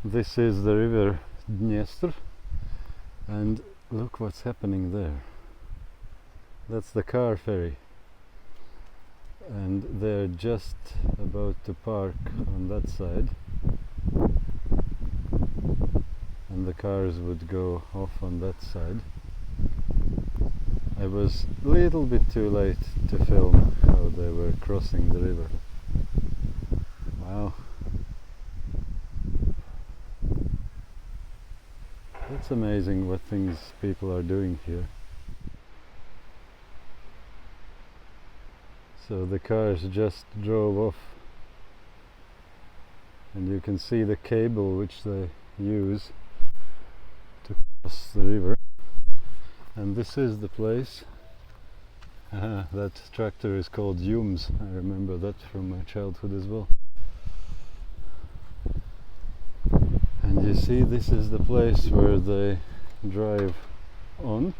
This is the river Dniester, and look what's happening there. That's the car ferry, and they're just about to park on that side, and the cars would go off on that side. I was a little bit too late to film how they were crossing the river. Wow. It's amazing what things people are doing here. So the cars just drove off, and you can see the cable which they use to cross the river. And this is the place. That tractor is called Yums. I remember that from my childhood as well. And you see, this is the place where they drive on,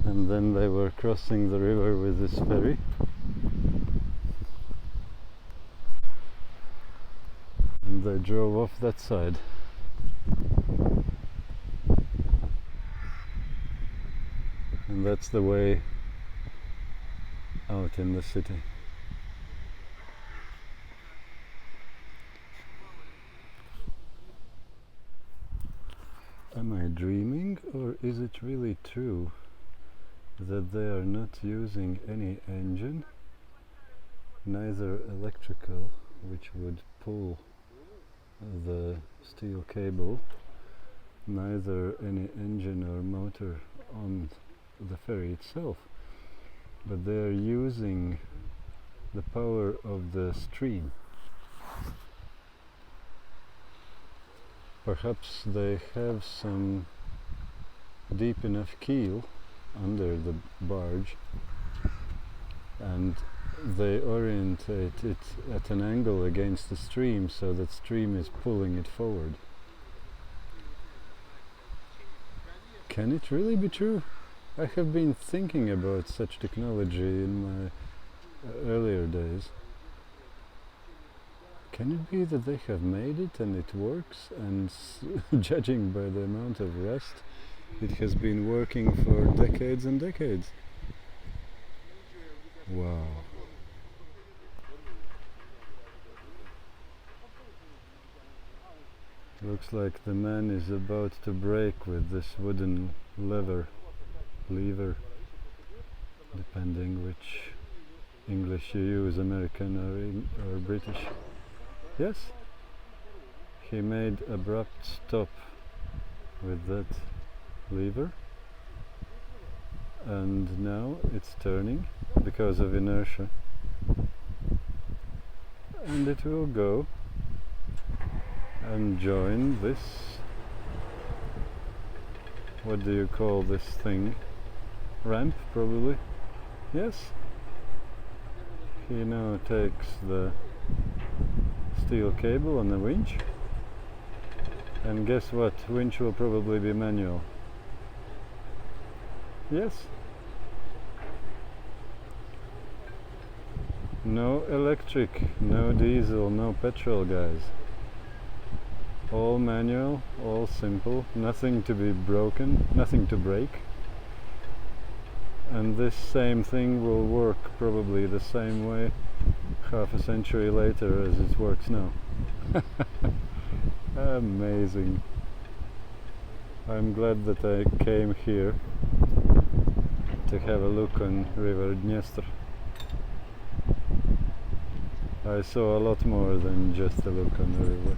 and then they were crossing the river with this ferry. And they drove off that side. And that's the way out in the city. Am I dreaming, or is it really true that they are not using any engine, neither electrical, which would pull the steel cable, neither any engine or motor on the ferry itself, but they are using the power of the stream? Perhaps they have some deep enough keel under the barge, and they orientate it at an angle against the stream, so that stream is pulling it forward. Can it really be true? I have been thinking about such technology in my earlier days. Can it be that they have made it and it works, and judging by the amount of rust, it has been working for decades and decades? Wow. Looks like the man is about to brake with this wooden lever, depending which English you use, American or British. Yes, he made abrupt stop with that lever, and now it's turning because of inertia, and it will go and join this, what do you call this thing? Ramp, probably? Yes. He now takes the steel cable on the winch, and guess what? Winch will probably be manual. Yes. No electric, no diesel, no petrol, guys. All manual, all simple, nothing to be broken, nothing to break. And this same thing will work probably the same way half a century later as it works now. Amazing. I'm glad that I came here to have a look on River Dniester. I saw a lot more than just a look on the river.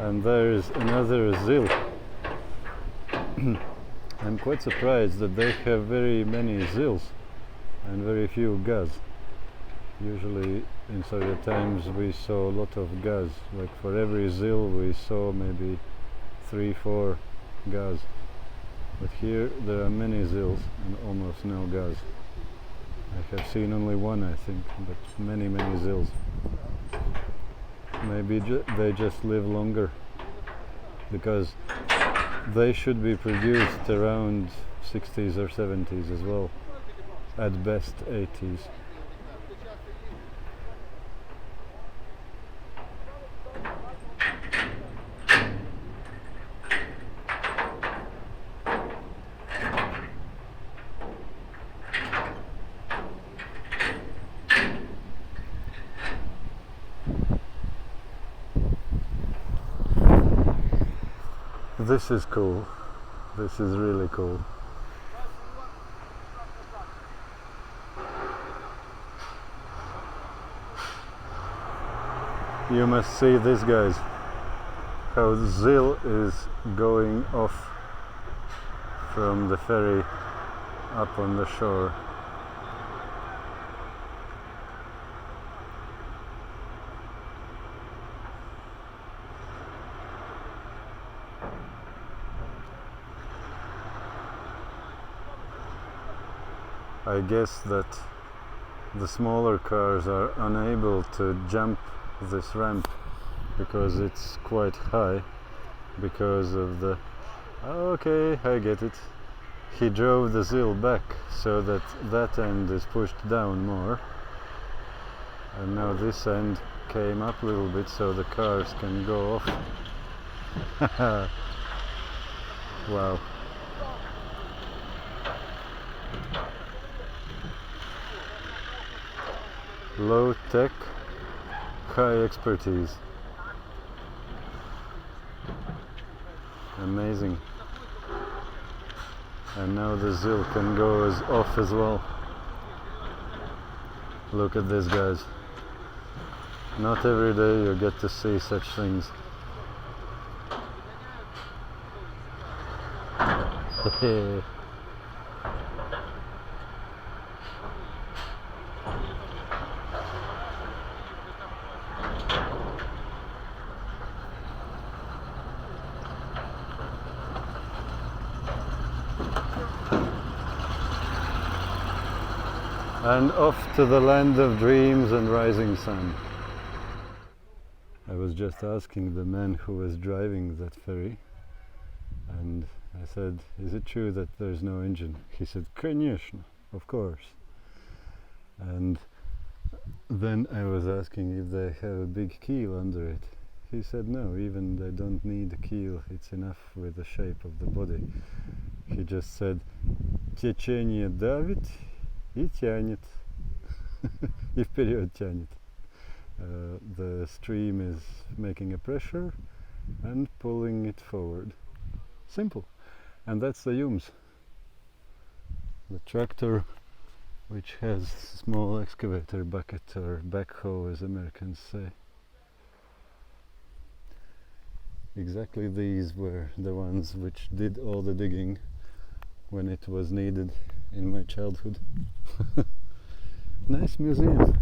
And there is another ZIL. I'm quite surprised that they have very many ZILs and very few GAZ. Usually in Soviet times we saw a lot of GAZ, like for every ZIL we saw maybe 3-4 GAZ. But here there are many ZILs and almost no GAZ. I have seen only one, I think, but many ZILs. Maybe they just live longer, because they should be produced around 60s or 70s as well, at best 80s. This is cool. This is really cool. You must see this, guys. How Zil is going off from the ferry up on the shore. I guess that the smaller cars are unable to jump this ramp because it's quite high because of the... Okay, I get it. He drove the Zil back so that that end is pushed down more, and now this end came up a little bit so the cars can go off. Wow. Low tech, high expertise. Amazing. And now the Zil can go off as well. Look at this, guys. Not every day you get to see such things. And off to the land of dreams and rising sun. I was just asking the man who was driving that ferry, and I said, is it true that there's no engine? He said, конечно, of course. And then I was asking if they have a big keel under it. He said no, even they don't need a keel, it's enough with the shape of the body. He just said, течение давит и тянет. И вперед тянет. The stream is making a pressure and pulling it forward. Simple. And that's the Yums. The tractor, which has small excavator bucket or backhoe, as Americans say. Exactly these were the ones which did all the digging when it was needed in my childhood. Nice museum.